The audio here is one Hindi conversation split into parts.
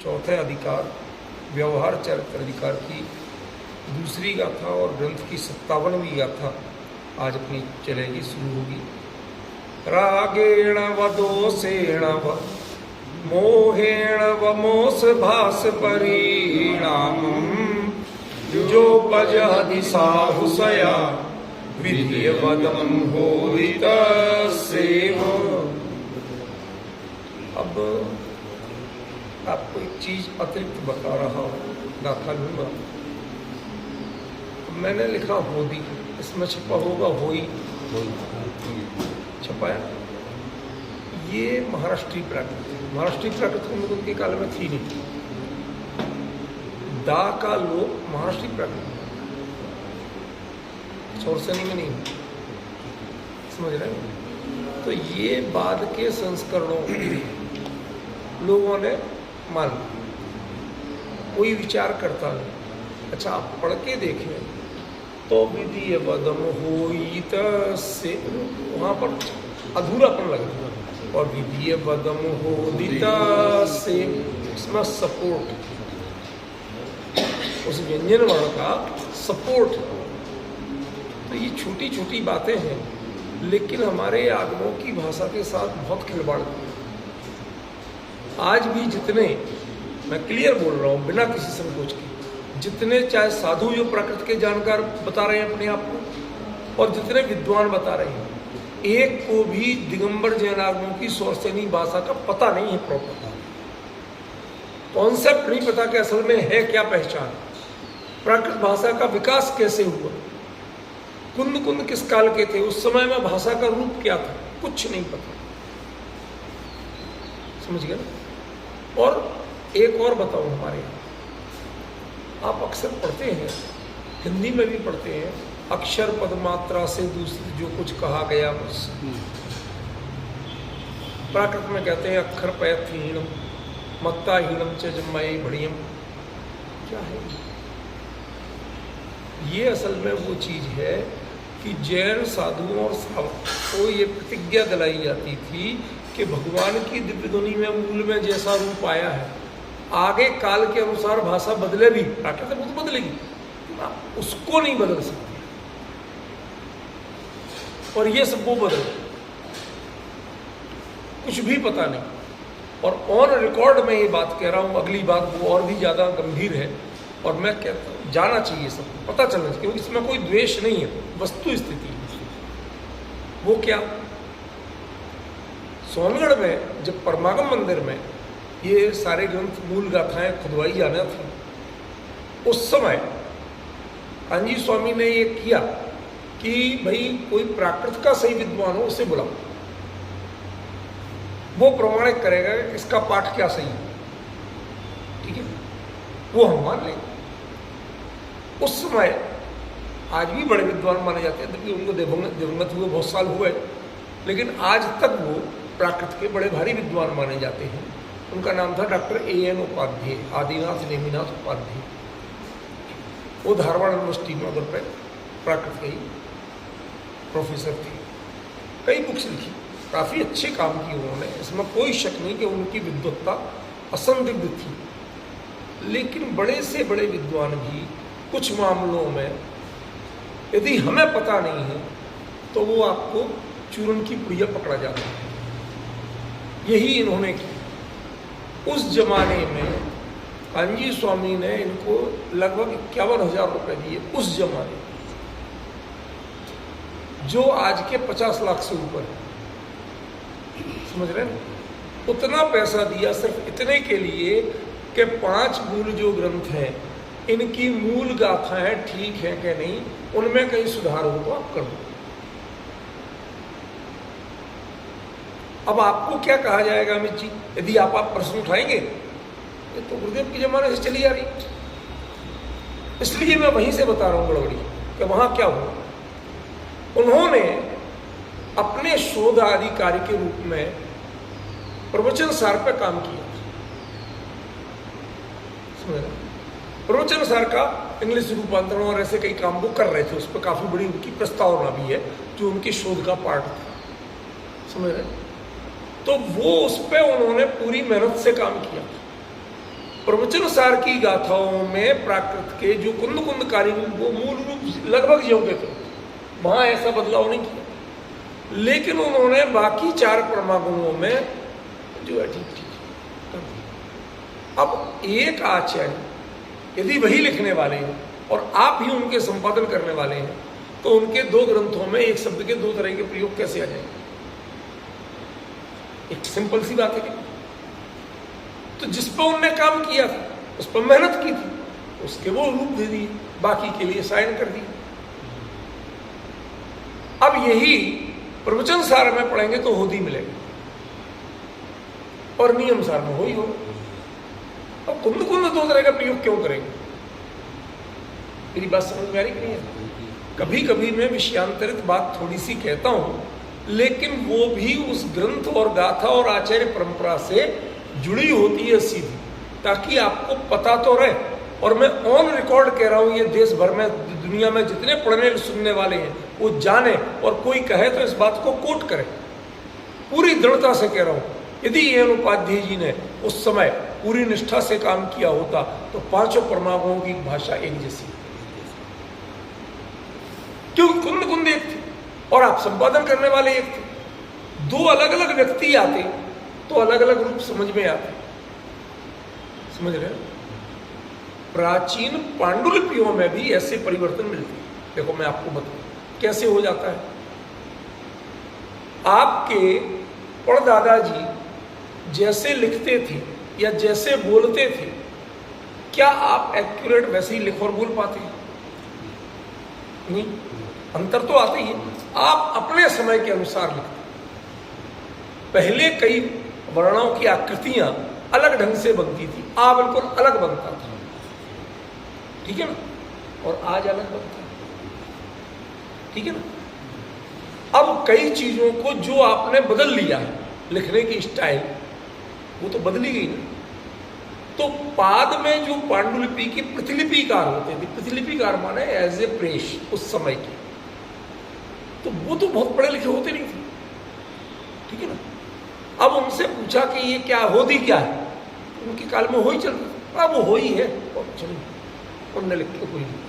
चौथे अधिकार व्यवहार चरित्र अधिकार की दूसरी गाथा और ग्रंथ की 57वीं गाथा आज अपनी चलेगी, शुरू होगी। रागेण व दोषेण व मोहेण व मोस भास परिणाम जो पजहति साहुसया विधिवदम होदित सेव। अब आपको एक चीज अतिरिक्त बता रहा हूँ, गाथा लूंगा। मैंने लिखा होदी, इसमें छपा होगा होई, छपाया। ये महाराष्ट्रीय प्राकृत है। महाराष्ट्रीय प्राकृत उनके काल में थी नहीं। दा का लोप महाराष्ट्रीय प्राकृत सौरसनी में नहीं, समझ रहे हैं? तो ये बाद के संस्करणों लोगों ने मान, कोई विचार करता नहीं। अच्छा, आप पढ़ के देखें तो विधि बदम होइत से वहाँ पर अधूरापन लगता, और विधि बदम होदित से इसमें सपोर्ट, उस व्यंजन वर्ण का सपोर्ट। तो ये छोटी छोटी बातें हैं, लेकिन हमारे आगमों की भाषा के साथ बहुत खिलवाड़। आज भी जितने, मैं क्लियर बोल रहा हूँ बिना किसी संकोच के, जितने चाहे साधु जो प्रकृति के जानकार बता रहे हैं अपने आप को, और जितने विद्वान बता रहे हैं, एक को भी दिगंबर जैन आगमों की सौरसेनी भाषा का पता नहीं है, प्रॉपर कॉन्सेप्ट नहीं पता कि असल में है क्या पहचान, प्राकृत भाषा का विकास कैसे हुआ, कुंद कुंद किस काल के थे, उस समय में भाषा का रूप क्या था, कुछ नहीं पता। समझ गए? और एक और बताऊं, हमारे यहाँ आप अक्सर पढ़ते हैं, हिंदी में भी पढ़ते हैं, अक्षर पद मात्रा से दूसरी जो कुछ कहा गया उससे। प्राकृत में कहते हैं अक्षर पैथहीनम मत्ताहीनम च जन्मयी बढ़ियम। क्या है ये? असल में वो चीज है कि जैन साधुओं और को ये प्रतिज्ञा दिलाई जाती थी कि भगवान की दिव्य ध्वनि में मूल में जैसा रूप आया है, आगे काल के अनुसार भाषा बदले भी, प्राकृत तो बदलेगी, उसको नहीं बदल सकती। और ये सब वो बदल, कुछ भी पता नहीं। और ऑन रिकॉर्ड में ये बात कह रहा हूँ, अगली बात वो और भी ज़्यादा गंभीर है, और मैं कहता हूँ जाना चाहिए, सबको पता चलना चाहिए, क्योंकि इसमें कोई द्वेष नहीं है, वस्तु स्थिति है। वो क्या, सोनगढ़ में जब परमागम मंदिर में ये सारे ग्रंथ मूल गाथाएं खुदवाई जाना थी, उस समय कांजी स्वामी ने ये किया कि भाई कोई प्राकृत का सही विद्वान हो उसे बुलाओ, वो प्रमाणित करेगा कि इसका पाठ क्या सही है, ठीक है, वो हम मान लेंगे। उस समय आज भी बड़े विद्वान माने जाते हैं, जबकि उनको दिवंगत हुए बहुत साल हुए, लेकिन आज तक वो प्राकृत के बड़े भारी विद्वान माने जाते हैं। उनका नाम था डॉक्टर A.N. उपाध्याय, आदिनाथ नेमिनाथ उपाध्याय। वो धारवाड़ यूनिवर्सिटी में उधर पर प्राकृत के ही प्रोफेसर थे। कई बुक्स लिखी, काफ़ी अच्छे काम किए उन्होंने, इसमें कोई शक नहीं कि उनकी विद्वत्ता असंदिग्ध थी। लेकिन बड़े से बड़े विद्वान भी कुछ मामलों में यदि हमें पता नहीं है तो वो आपको चूरन की पुड़िया पकड़ा जाता है। यही इन्होंने किया। उस जमाने में कांजी स्वामी ने इनको लगभग 51,000 रुपए दिए, उस जमाने में, जो आज के 50 लाख से ऊपर है। समझ रहे हैं? उतना पैसा दिया सिर्फ इतने के लिए कि 5 मूल जो ग्रंथ हैं, इनकी मूल गाथाएं ठीक हैं कि नहीं, उनमें कहीं सुधार हो तो आप कर दो। अब आपको क्या कहा जाएगा अमित जी, यदि आप प्रश्न उठाएंगे? ये तो गुरुदेव के जमाने से चली आ रही, इसलिए मैं वहीं से बता रहा हूँ गड़बड़ी कि वहां क्या हुआ। उन्होंने अपने शोध अधिकारी के रूप में प्रवचन सार पर काम किया। प्रवचन सार का इंग्लिश रूपांतरण और ऐसे कई काम वो कर रहे थे, उस पर काफी बड़ी उनकी प्रस्तावना भी है जो उनके शोध का पार्ट था। समझ रहे? तो वो उस पर उन्होंने पूरी मेहनत से काम किया। प्रवचन सार की गाथाओं में प्राकृत के जो कुंद कुंदकारी वो मूल रूप लगभग ज्यों के थे, वहां ऐसा बदलाव नहीं किया, लेकिन उन्होंने बाकी 4 परमागुणों में जो है ठीक कर दिया। अब एक आचार्य यदि वही लिखने वाले हैं और आप ही उनके संपादन करने वाले हैं, तो उनके 2 ग्रंथों में एक शब्द के 2 तरह के प्रयोग कैसे आ जाएंगे? एक सिंपल सी बात है कि तो जिस पर उनने काम किया था, उस पर मेहनत की थी, उसके वो रूप दे दिए, बाकी के लिए साइन कर दिए। अब यही प्रवचन सार में पढ़ेंगे तो होदी मिलेगा और नियम सार में हो ही होगा। अब कुंद कुंद 2 तरह का प्रयोग क्यों करेंगे? मेरी बात समझ में आ रही नहीं है? कभी कभी मैं विषयांतरित बात थोड़ी सी कहता हूं, लेकिन वो भी उस ग्रंथ और गाथा और आचार्य परंपरा से जुड़ी होती है सीधी, ताकि आपको पता तो रहे। और मैं ऑन रिकॉर्ड कह रहा हूं, ये देश भर में दुनिया में जितने पढ़ने सुनने वाले हैं वो जाने, और कोई कहे तो इस बात को कोट करे। पूरी दृढ़ता से कह रहा हूं, यदि एन उपाध्याय जी ने उस समय पूरी निष्ठा से काम किया होता तो 5 परमागुणों की भाषा एक जैसी, क्योंकि कुंद कुंद एक थी और आप संपादन करने वाले एक थे। 2 अलग अलग व्यक्ति आते तो अलग अलग रूप समझ में आते। समझ रहे हैं? प्राचीन पांडुलिपियों में भी ऐसे परिवर्तन मिलते हैं। देखो मैं आपको बताऊं कैसे हो जाता है। आपके परदादा जी जैसे लिखते थे या जैसे बोलते थे, क्या आप एक्यूरेट वैसे ही लिख और बोल पाते हैं? नहीं, अंतर तो आता ही है। आप अपने समय के अनुसार लिखते। पहले कई वर्णों की आकृतियां अलग ढंग से बनती थी, आ बिल्कुल अलग बनता था, ठीक है ना, और आज अलग बनता है, ठीक है ना। अब कई चीजों को जो आपने बदल लिया है, लिखने की स्टाइल वो तो बदली गई ना। तो पाद में जो पांडुलिपि की प्रतिलिपिकार होते थे, प्रतिलिपिकार माने एज ए प्रेस उस समय के, तो वो तो बहुत पढ़े लिखे होते नहीं थे, ठीक है ना। अब उनसे पूछा कि ये क्या होदी क्या है, उनके काल में हो ही चल रहा, अब वो हो ही है, और चलो उनने लिख के कोई नहीं।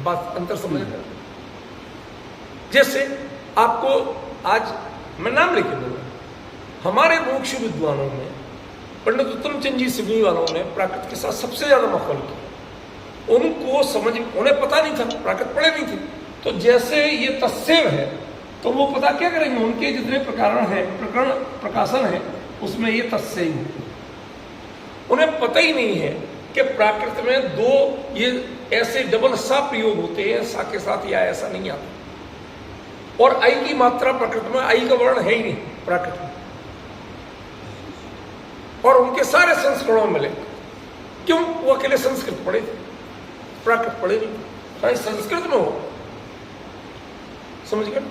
बात अंतर समझ रहे? जैसे आपको आज मैं नाम लेके दूंगा, हमारे मोक्ष विद्वानों में पंडित उत्तम चंद जी सिवनी वालों ने प्राकृत के साथ सबसे ज्यादा मखौल किया। उनको समझ, उन्हें पता नहीं था, प्राकृत पढ़े नहीं थे, तो जैसे ये तस्सेव है तो वो पता क्या करेंगे, उनके जितने प्रकरण है, प्रकाशन है, उसमें ये तस्सेव है। उन्हें पता ही नहीं है कि प्राकृत में 2 ये ऐसे डबल सा प्रयोग होते हैं, सा के साथ या ऐसा नहीं आता। और आई की मात्रा प्राकृत में, आई का वर्ण है ही नहीं प्राकृत में, और उनके सारे संस्करणों में मिले। क्यों? वो अकेले संस्कृत पढ़े थे, प्राकृत पढ़े नहीं, संस्कृत में हो। समझ गए?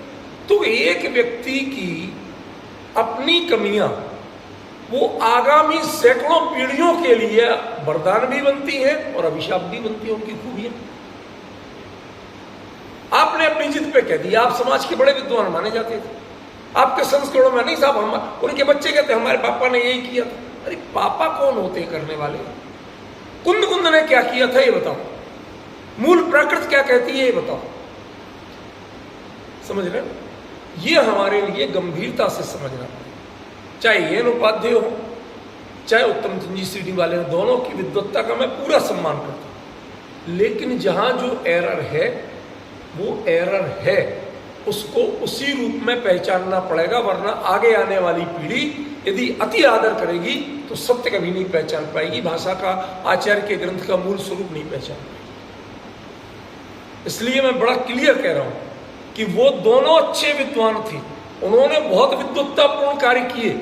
तो एक व्यक्ति की अपनी कमियां वो आगामी सैकड़ों पीढ़ियों के लिए वरदान भी बनती है और अभिशाप भी बनती है। उनकी खूबियां आपने अपनी जिद पे कह दी, आप समाज के बड़े विद्वान माने जाते थे, आपके संस्करणों में नहीं साहब, हम उनके बच्चे कहते हमारे पापा ने यही किया था। अरे पापा कौन होते करने वाले? कुंद कुंद ने क्या किया था ये बताओ, मूल प्राकृत क्या कहती है ये बताओ। समझ रहे? ये हमारे लिए गंभीरता से समझना, चाहे एन उपाध्याय हो चाहे उत्तम चंद जी सीडी वाले, दोनों की विद्वत्ता का मैं पूरा सम्मान करता हूं, लेकिन जहां जो एरर है वो एरर है, उसको उसी रूप में पहचानना पड़ेगा, वरना आगे आने वाली पीढ़ी यदि अति आदर करेगी तो सत्य कभी नहीं पहचान पाएगी, भाषा का, आचार्य के ग्रंथ का मूल स्वरूप नहीं पहचान पाएगी। इसलिए मैं बड़ा क्लियर कह रहा हूं कि वो दोनों अच्छे विद्वान थे, उन्होंने बहुत विद्वत्तापूर्ण कार्य किए,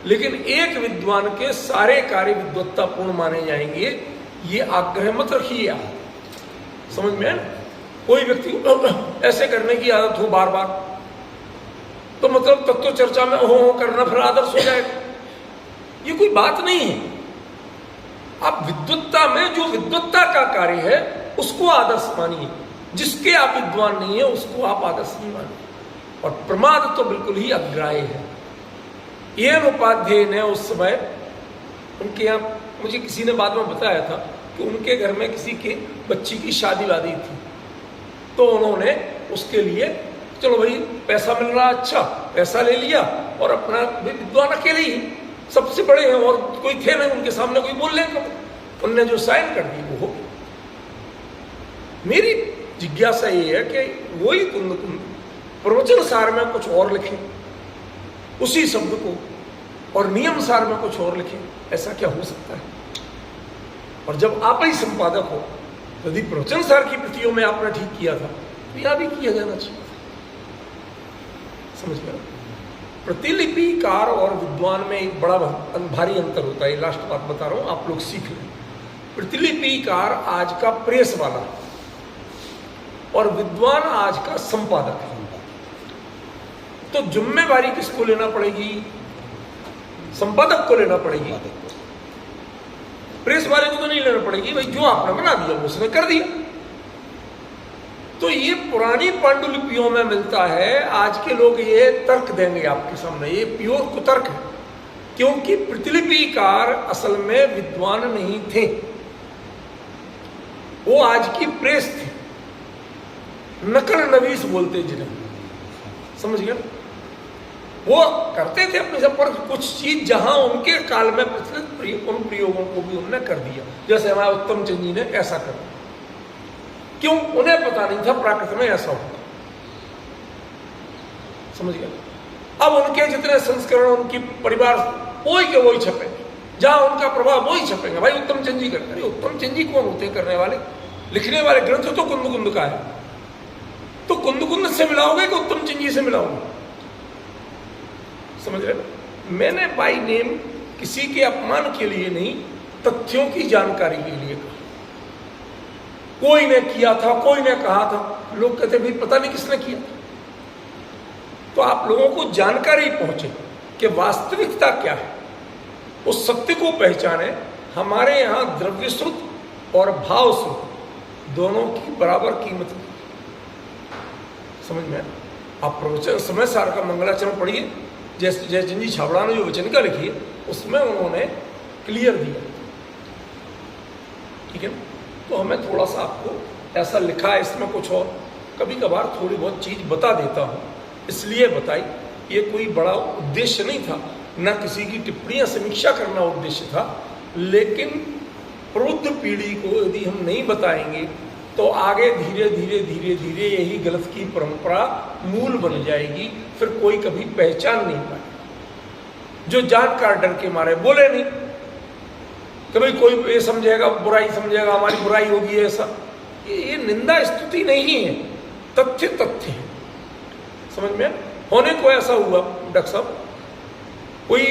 लेकिन एक विद्वान के सारे कार्य विद्वत्तापूर्ण माने जाएंगे, ये आग्रह मत रखिए आप। समझ में है? कोई व्यक्ति ऐसे करने की आदत हो बार बार, तो मतलब तत्व चर्चा में हो करना फिर आदर्श हो जाएगा, ये कोई बात नहीं है। आप विद्वत्ता में जो विद्वत्ता का कार्य है उसको आदर्श मानिए, जिसके आप विद्वान नहीं है उसको आप आदर्श नहीं मानिए। और प्रमाद तो बिल्कुल ही अग्राह्य है। एन उपाध्याय ने उस समय उनके यहाँ मुझे किसी ने बाद में बताया था कि उनके घर में किसी के बच्ची की शादी वादी थी, तो उन्होंने उसके लिए चलो भाई पैसा मिल रहा, अच्छा पैसा ले लिया और अपना विद्वान अकेले ही सबसे बड़े हैं और कोई थे नहीं उनके सामने कोई बोल लेंगे, उनने जो साइन कर दी वो हो गया। मेरी जिज्ञासा ये है कि वही कुंद कुंद प्रवचन सार में कुछ और लिखें, उसी शब्द को, और नियम सार में कुछ और लिखें, ऐसा क्या हो सकता है? और जब आप ही संपादक हो, यदि प्रवचन सार की प्रतियों में आपने ठीक किया था तो यह भी किया जाना चाहिए। समझ गया? प्रतिलिपिकार और विद्वान में एक बड़ा भारी अंतर होता है। लास्ट बात बता रहा हूं, आप लोग सीख लें। प्रतिलिपिकार आज का प्रेस वाला और विद्वान आज का संपादक है। तो जिम्मेवारी किसको लेना पड़ेगी? संपादक को लेना पड़ेगी, प्रेस वाले को तो नहीं लेना पड़ेगी। भाई जो आपने बना दिया वो उसने कर दिया। तो ये पुरानी पांडुलिपियों में मिलता है। आज के लोग ये तर्क देंगे आपके सामने, ये प्योर कुतर्क है, क्योंकि प्रतिलिपिकार असल में विद्वान नहीं थे, वो आज की प्रेस थे, नकल नवीस बोलते जिन्हें। समझ गया? वो करते थे अपने सब, पर कुछ चीज जहां उनके काल में प्रचलित उन प्रयोगों को भी उन्होंने कर दिया। जैसे हमारे उत्तम चंद जी ने ऐसा कर दिया। क्यों? उन्हें पता नहीं था प्राकृत में ऐसा होगा। समझ गया? अब उनके जितने संस्करण उनकी परिवार वही के वही छपेंगे, जहां उनका प्रभाव वही छपेंगे। भाई उत्तम चंद जी करते, उत्तम चंद जी कौन होते करने वाले? लिखने वाले ग्रंथ तो कुंद कुंद का है, तो कुंद कुंद से मिलाओगे कि उत्तम चंद जी से मिलाओगे? समझ रहे? मैंने बाई नेम किसी के अपमान के लिए नहीं, तथ्यों की जानकारी के लिए कहा। कोई ने किया था, कोई ने कहा था, लोग कहते भाई पता नहीं किसने किया था। तो आप लोगों को जानकारी पहुंचे कि वास्तविकता क्या है, उस सत्य को पहचाने। हमारे यहां द्रव्य श्रुत और भाव श्रुत दोनों की बराबर कीमत है। समझ में? आप प्रवचन समय सार का मंगलाचरण पढ़िए, जैसे जयचंद जी छाबड़ा ने जो वचनिका लिखी है उसमें उन्होंने क्लियर दिया। ठीक है? तो हमें थोड़ा सा आपको ऐसा लिखा है, इसमें कुछ और कभी कभार थोड़ी बहुत चीज बता देता हूं, इसलिए बताई। ये कोई बड़ा उद्देश्य नहीं था, ना किसी की टिप्पणियां समीक्षा करना उद्देश्य था, लेकिन प्रबुद्ध पीढ़ी को यदि हम नहीं बताएंगे तो आगे धीरे धीरे धीरे धीरे यही गलत की परंपरा मूल बन जाएगी। फिर कोई कभी पहचान नहीं पाएगा। जो जानकार डर के मारे बोले नहीं, कभी कोई ये समझेगा, बुराई समझेगा, हमारी बुराई होगी, ऐसा ये निंदा स्तुति नहीं है, तथ्य तथ्य है। समझ में? होने को ऐसा हुआ डॉक्टर साहब, कोई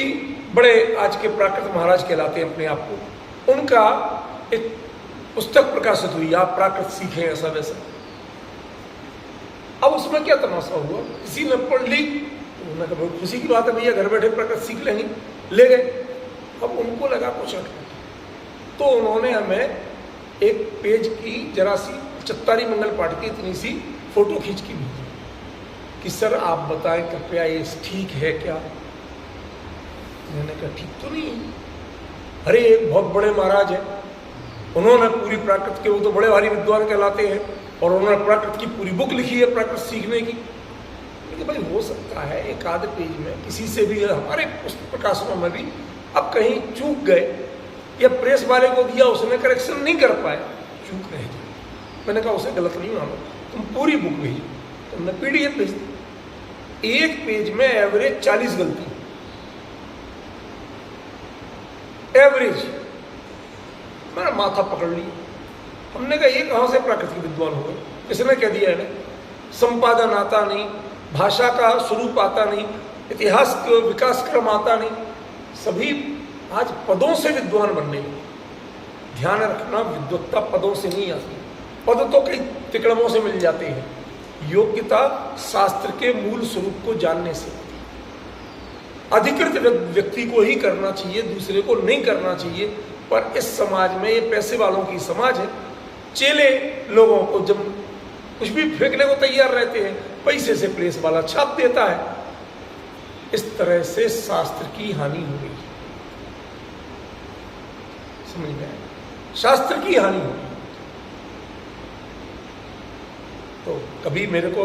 बड़े आज के प्राकृत महाराज कहलाते हैं अपने आप को, उनका एक पुस्तक प्रकाशित हुई, आप प्राकृत सीखें ऐसा वैसा। अब उसमें क्या तमाशा हुआ, किसी ने पढ़ ली, उन्होंने कहा खुशी की बात है भैया, घर बैठे प्राकृत सीख लेंगे, ले गए। अब उनको लगा कुछ अटक, तो उन्होंने हमें एक पेज की जरा सी चत्तारी मंगल पाठ की इतनी सी फोटो खींच के भेजी कि सर आप बताएं कृपया ये ठीक है क्या? मैंने कहा ठीक तो नहीं है। अरे एक बहुत बड़े महाराज है, उन्होंने पूरी प्राकृत के, वो तो बड़े भारी विद्वान कहलाते हैं, और उन्होंने प्राकृत की पूरी बुक लिखी है प्राकृत सीखने की। लेकिन भाई हो सकता है एक आधे पेज में किसी से भी, हमारे पुस्तक प्रकाशनों में भी अब कहीं चूक गए, या प्रेस वाले को दिया उसने करेक्शन नहीं कर पाए, चूक रह जाए। मैंने कहा उसे गलत नहीं मानो, तुम पूरी बुक भेजो। तुमने PDF भेज दी, एक पेज में एवरेज 40 गलती, एवरेज। मैंने माथा पकड़ लिया, हमने कहा ये कहाँ से प्राकृतिक विद्वान हो गए? किसने कह दिया है? संपादन आता नहीं, भाषा का स्वरूप आता नहीं, इतिहास विकास क्रम आता नहीं, सभी आज पदों से विद्वान बनने लगे। ध्यान रखना, विद्वत्ता पदों से नहीं आती, पद तो कई तिकड़मों से मिल जाते हैं। योग्यता शास्त्र के मूल स्वरूप को जानने से। अधिकृत व्यक्ति को ही करना चाहिए, दूसरे को नहीं करना चाहिए। पर इस समाज में, ये पैसे वालों की समाज है, चेले लोगों को जब कुछ भी फेंकने को तैयार रहते हैं, पैसे से प्रेस वाला छाप देता है। इस तरह से शास्त्र की हानि हो गई। समझ में आए, शास्त्र की हानि होगी। तो कभी मेरे को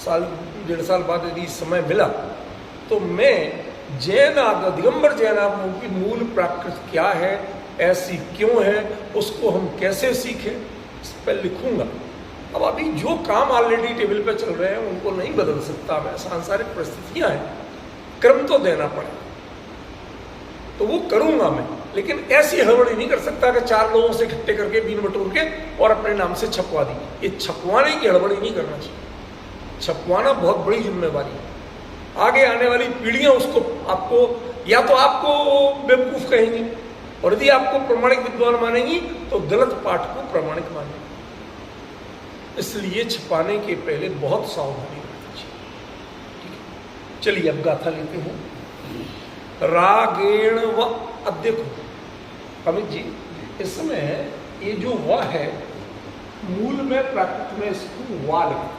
साल 1.5 साल बाद यदि समय मिला तो मैं जैन आगम, दिगंबर जैन आगमों की मूल प्राकृत क्या है, ऐसी क्यों है, उसको हम कैसे सीखें, इस पर लिखूंगा। अब अभी जो काम ऑलरेडी टेबल पे चल रहे हैं उनको नहीं बदल सकता मैं, सांसारिक परिस्थितियां हैं, क्रम तो देना पड़ेगा, तो वो करूंगा मैं। लेकिन ऐसी हड़बड़ी नहीं कर सकता कि 4 लोगों से इकट्ठे करके बीन बटोर के और अपने नाम से छपवा दी। ये छपवाने की हड़बड़ी नहीं करना चाहिए। छपवाना बहुत बड़ी जिम्मेवारी है। आगे आने वाली पीढ़ियां उसको आपको या तो आपको बेवकूफ कहेंगी, और यदि आपको प्रमाणिक विद्वान मानेंगी तो गलत पाठ को प्रमाणिक मानेंगी। इसलिए छपाने के पहले बहुत सावधानी रखनी चाहिए। चलिए अब गाथा लेते हैं। रागेण व, अब देखो अमित जी, इसमें ये जो व है मूल में प्राकृत में इसको वा लिखा,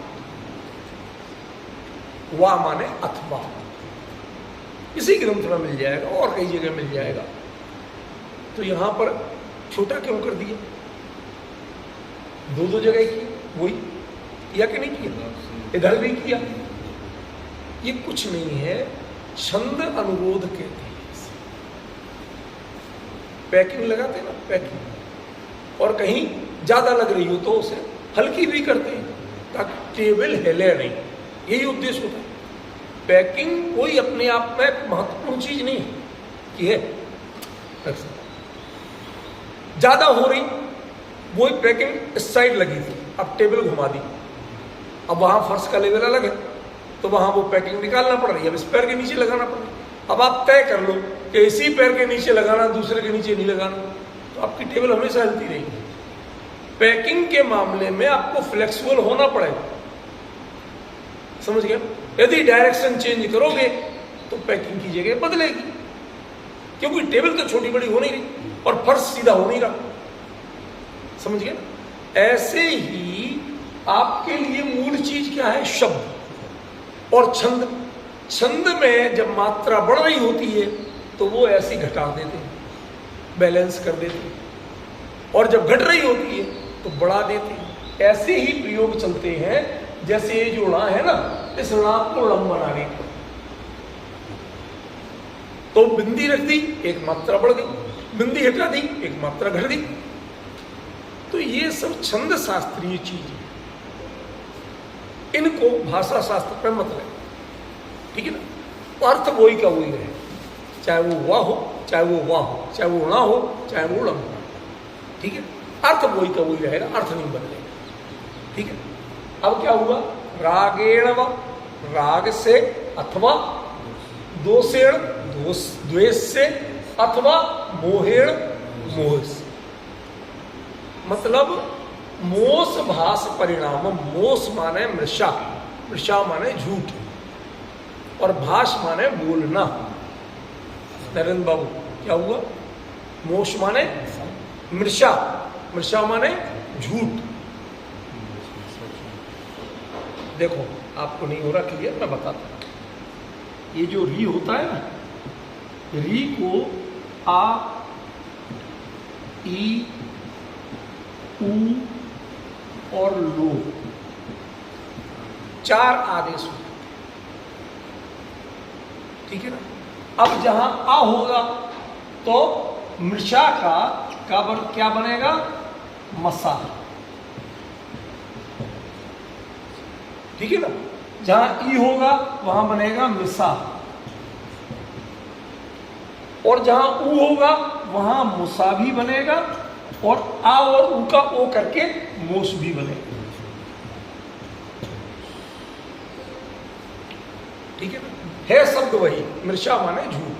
वा माने अथवा, इसी ग्रंथ में मिल जाएगा और कई जगह मिल जाएगा। तो यहां पर छोटा क्यों कर दिया? 2 जगह की वही किया कि नहीं किया? इधर भी किया। ये कुछ नहीं है, छंद अनुरोध कहते हैं। पैकिंग लगाते ना, पैकिंग, और कहीं ज्यादा लग रही हो तो उसे हल्की भी करते हैं ताकि टेबल हिले नहीं, यही उद्देश्य होता है। पैकिंग कोई अपने आप में महत्वपूर्ण चीज नहीं कि है, ज्यादा हो रही, वही पैकिंग इस साइड लगी थी, अब टेबल घुमा दी, अब वहां फर्श का लेवल अलग है तो वहां वो पैकिंग निकालना पड़ रही है, अब इस पैर के नीचे लगाना पड़ रहा है। अब आप तय कर लो कि इसी पैर के नीचे लगाना, दूसरे के नीचे नहीं लगाना, तो आपकी टेबल हमेशा हिलती रहेगी। पैकिंग के मामले में आपको फ्लेक्सिबल होना पड़ेगा, समझ गए? यदि डायरेक्शन चेंज करोगे तो पैकिंग की जगह बदलेगी, क्योंकि टेबल तो छोटी बड़ी हो नहीं रही और फर्श सीधा हो नहीं रहा, समझ गए? ऐसे ही आपके लिए मूल चीज क्या है? शब्द और छंद। छंद में जब मात्रा बढ़ रही होती है तो वो ऐसी घटा देते हैं, बैलेंस कर देते हैं, और जब घट रही होती है तो बढ़ा देते हैं। ऐसे ही प्रयोग चलते हैं, जैसे ये जो णा है ना, इस णा को णम बनाने को तो बिंदी रख दी, एक मात्रा बढ़ गई, बिंदी हटा दी, एक मात्रा घट दी। तो ये सब छंद शास्त्रीय चीज है, इनको भाषा शास्त्र पर मत रहे, ठीक है ना? तो अर्थ वही का वही रहे, चाहे वो वाह हो, चाहे वो वाह हो, चाहे वो णा हो, चाहे वो णम हो, ठीक है? अर्थ वही का वही रहेगा, अर्थ नहीं बदलेगा, ठीक है? अब क्या हुआ? रागेण व, राग से अथवा, दोषेण, द्वेष से, अथवा मोहेण, मोह से। मतलब मोस भास परिणाम, मोस माने मृषा, मृषा माने झूठ, और भाष माने बोलना। नरेंद्र बाबू क्या हुआ? मोश माने मृषा, मृषा माने झूठ। देखो आपको नहीं हो रहा क्लियर, मैं बताता हूं। ये जो री होता है ना, री को आ, ई, ऊ और लो 4 आदेश होते, ठीक है ना? अब जहां आ होगा तो मृषा का क्या बनेगा? मसा, ठीक है ना? जहां ई होगा वहां बनेगा मृषा, और जहां ऊ होगा वहां मुसा भी बनेगा, और आ और ऊ का ओ करके मोस भी बनेगा, ठीक है ना? है शब्द वही, मृषा माने झूठ,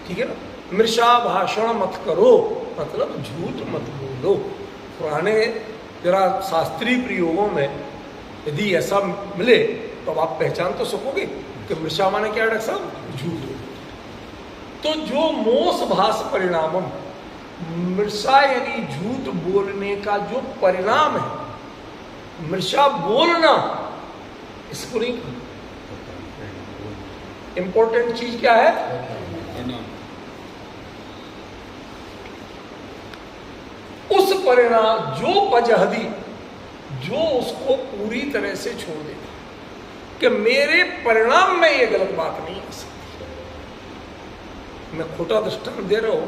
ठीक है ना? मृषा भाषण मत करो, मतलब झूठ मत बोलो। पुराने जरा शास्त्रीय प्रयोगों में यदि ऐसा मिले तो अब आप पहचान तो सकोगे कि मृषा माने क्या है साहब? झूठ। तो जो मोस भास परिणामम, मृषा यानी झूठ बोलने का जो परिणाम है, मृषा बोलना, इसको नहीं, इंपॉर्टेंट चीज क्या है? परिणाम जो पजहदी, जो उसको पूरी तरह से छोड़ दे कि मेरे परिणाम में ये गलत बात नहीं आ सकती। मैं खोटा दृष्टांत दे रहा हूं,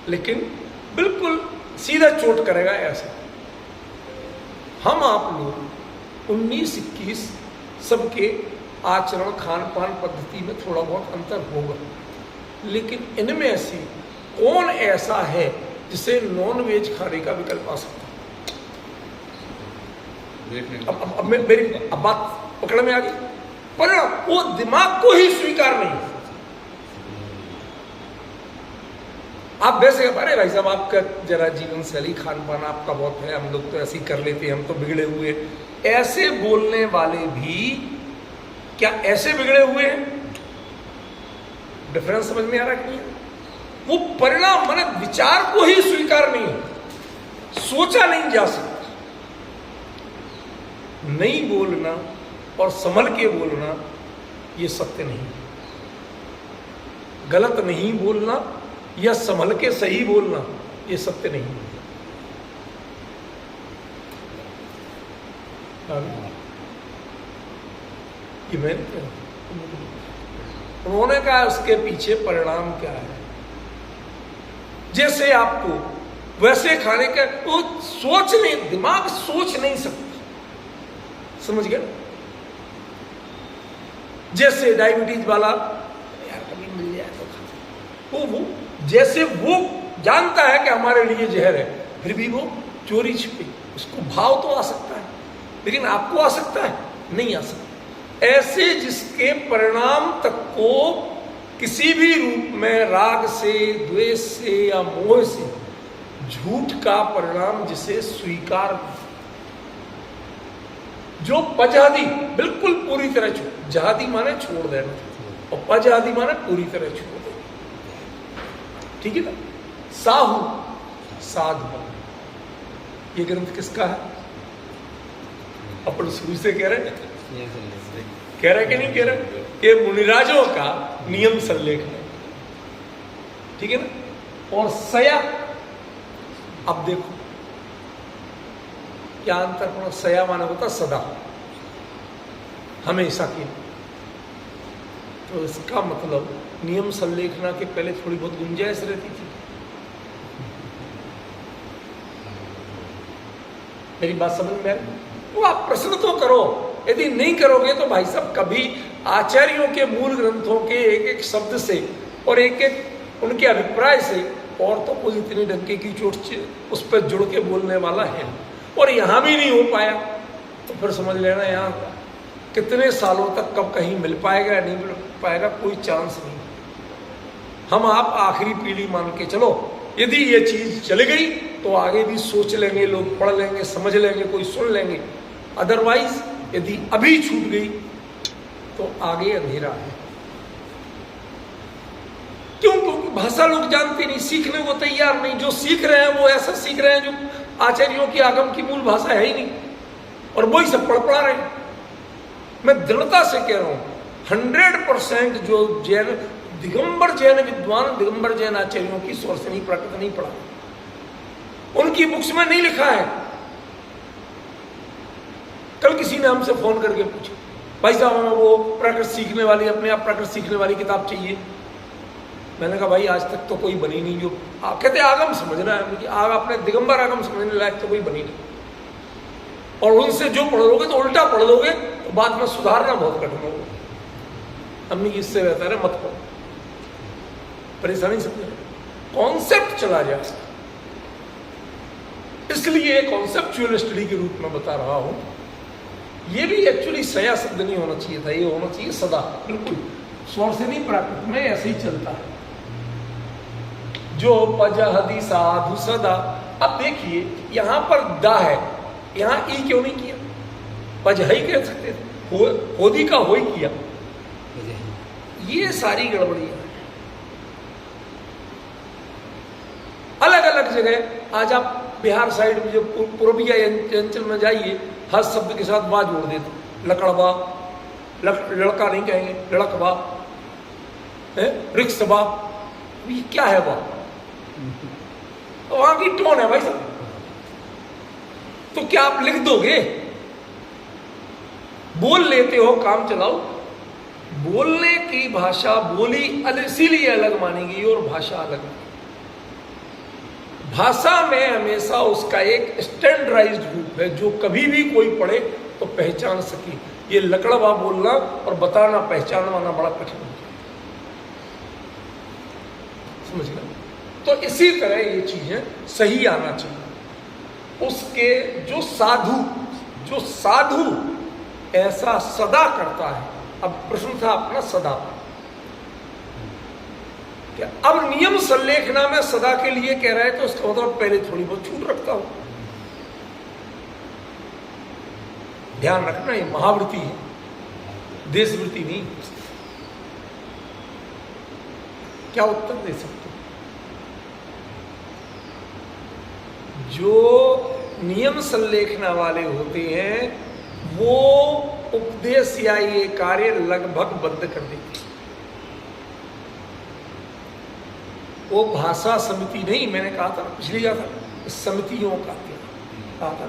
लेकिन बिल्कुल सीधा चोट करेगा ऐसा। हम आप लोग 19-21 सबके आचरण खान पान पद्धति में थोड़ा बहुत अंतर होगा, लेकिन इनमें से कौन ऐसा है जिसे नॉन वेज खाने का विकल्प आ सकता है? अब बात पकड़ में आ गई। पर वो दिमाग को ही स्वीकार नहीं। आप वैसे अरे भाई साहब आपका जरा जीवन शैली खान पान आपका बहुत है, हम लोग तो ऐसे ही कर लेते हैं, हम तो बिगड़े हुए। ऐसे बोलने वाले भी क्या ऐसे बिगड़े हुए हैं? डिफरेंस समझ में आ रहा कि नहीं? वो परिणाम माने विचार को ही स्वीकार नहीं, सोचा नहीं जा सकता। नहीं बोलना और संभल के बोलना ये सत्य नहीं। गलत नहीं बोलना या संभल के सही बोलना ये सत्य नहीं है। ये मैंने उन्होंने कहा उसके पीछे परिणाम क्या है। जैसे आपको वैसे खाने का वो सोच नहीं, दिमाग सोच नहीं सकता, समझ गए? जैसे डायबिटीज वाला यार कभी मिल जाए तो खा, वो जैसे वो जानता है कि हमारे लिए जहर है, फिर भी वो चोरी छिपे, उसको भाव तो आ सकता है, लेकिन आपको आ सकता है? नहीं आ सकता। ऐसे जिसके परिणाम तक को किसी भी रूप में राग से, द्वेष से या मोह से झूठ का परिणाम जिसे स्वीकार, जो पजहादी बिल्कुल पूरी तरह छोड़, जहादी माने छोड़ देना और पजहादी माने पूरी तरह छोड़ देना, ठीक है ना? साहू साधु, ये ग्रंथ किसका है? अपन शुरू से कह रहे कि नहीं कह रहे? ये मुनिराजों का नियम संलेख है, ठीक है ना? और सया, अब देखो क्या अंतर पड़ा। सया माना होता सदा, हमेशा के, तो इसका मतलब नियम संलेखना के पहले थोड़ी बहुत गुंजाइश रहती थी। मेरी बात समझ में आ रही? वो आप प्रश्न तो करो, यदि नहीं करोगे तो भाई साहब कभी आचार्यों के मूल ग्रंथों के एक एक शब्द से और एक एक उनके अभिप्राय से और तो कोई इतनी डंके की चोट उस पर जुड़ के बोलने वाला है, और यहां भी नहीं हो पाया तो फिर समझ लेना यहाँ कितने सालों तक कब कहीं मिल पाएगा या नहीं मिल पाएगा, कोई चांस नहीं। हम आप आखिरी पीढ़ी मान के चलो, यदि ये चीज चली गई तो आगे भी सोच लेंगे, लोग पढ़ लेंगे, समझ लेंगे, कोई सुन लेंगे। अदरवाइज यदि अभी छूट गई तो आगे अंधेरा है। क्यों? क्योंकि भाषा लोग जानते नहीं, सीखने को तैयार नहीं। जो सीख रहे हैं वो ऐसा सीख रहे हैं जो आचार्यों की आगम की मूल भाषा है ही नहीं, और वही सब पढ़ा रहे हैं। मैं दृढ़ता से कह रहा हूं 100% जो जैन दिगंबर जैन विद्वान, दिगंबर जैन आचार्यों की स्वरसनी प्राकृत नहीं पढ़ा, उनकी बुक्स में नहीं लिखा है। कल किसी ने हमसे फोन करके पूछा, भाई साहब हमें वो प्राकृत सीखने वाली, अपने आप प्राकृत सीखने वाली किताब चाहिए। मैंने कहा भाई आज तक तो कोई बनी नहीं। जो कहते आगम समझना है मुझे, अपने दिगंबर आगम समझने लायक तो कोई बनी नहीं, और उनसे जो पढ़ लोगे तो उल्टा पढ़ लोगे तो बाद में सुधारना बहुत कठिन होगा। हमने इससे बेहतर है मत पढ़ो, परेशानी समझ, कॉन्सेप्ट चला जाए। इसलिए कॉन्सेप्चुअल स्टडी के रूप में बता रहा हूं। ये भी एक्चुअली सया शब्द नहीं होना चाहिए था, ये होना चाहिए सदा, बिल्कुल स्वर से नहीं, प्राकृत में ऐसे ही चलता है। जो पजहदी साधु सदा। अब देखिए यहां पर दा है, यहां ई क्यों नहीं किया? पजही कह सकते थे, होदी का हो ही किया। ये सारी गड़बड़ियां अलग अलग जगह। आज आप बिहार साइड में जो पूर्विया अंचल में जाइए, हर शब्द के साथ बा जोड़ देते। लकड़बा, लड़का नहीं कहेंगे, लड़कबा, रिक्शबा, ये क्या है बा? वहां की टोन है भाई साहब, तो क्या आप लिख दोगे? बोल लेते हो, काम चलाओ। बोलने की भाषा बोली इसीलिए अलग मानी गई और भाषा अलग। भाषा में हमेशा उसका एक स्टैंडर्डाइज्ड रूप है जो कभी भी कोई पढ़े तो पहचान सके। ये लकड़वा बोलना और बताना पहचानवाना बड़ा कठिन होता है, समझ गए? तो इसी तरह ये चीजें सही आना चाहिए। उसके जो साधु ऐसा सदा करता है। अब प्रश्न था अपना सदा, क्या अब नियम संलेखना में सदा के लिए कह रहा है तो उसका मतलब पहले थोड़ी बहुत छूट रखता हूं। ध्यान रखना, ये महावृत्ति है, देशवृत्ति नहीं। क्या उत्तर दे सकते हो? जो नियम संलेखना वाले होते हैं वो उपदेश या ये कार्य लगभग बंद कर देते हैं। वो भाषा समिति नहीं, मैंने कहा था पिछली, समितियों का कहा था।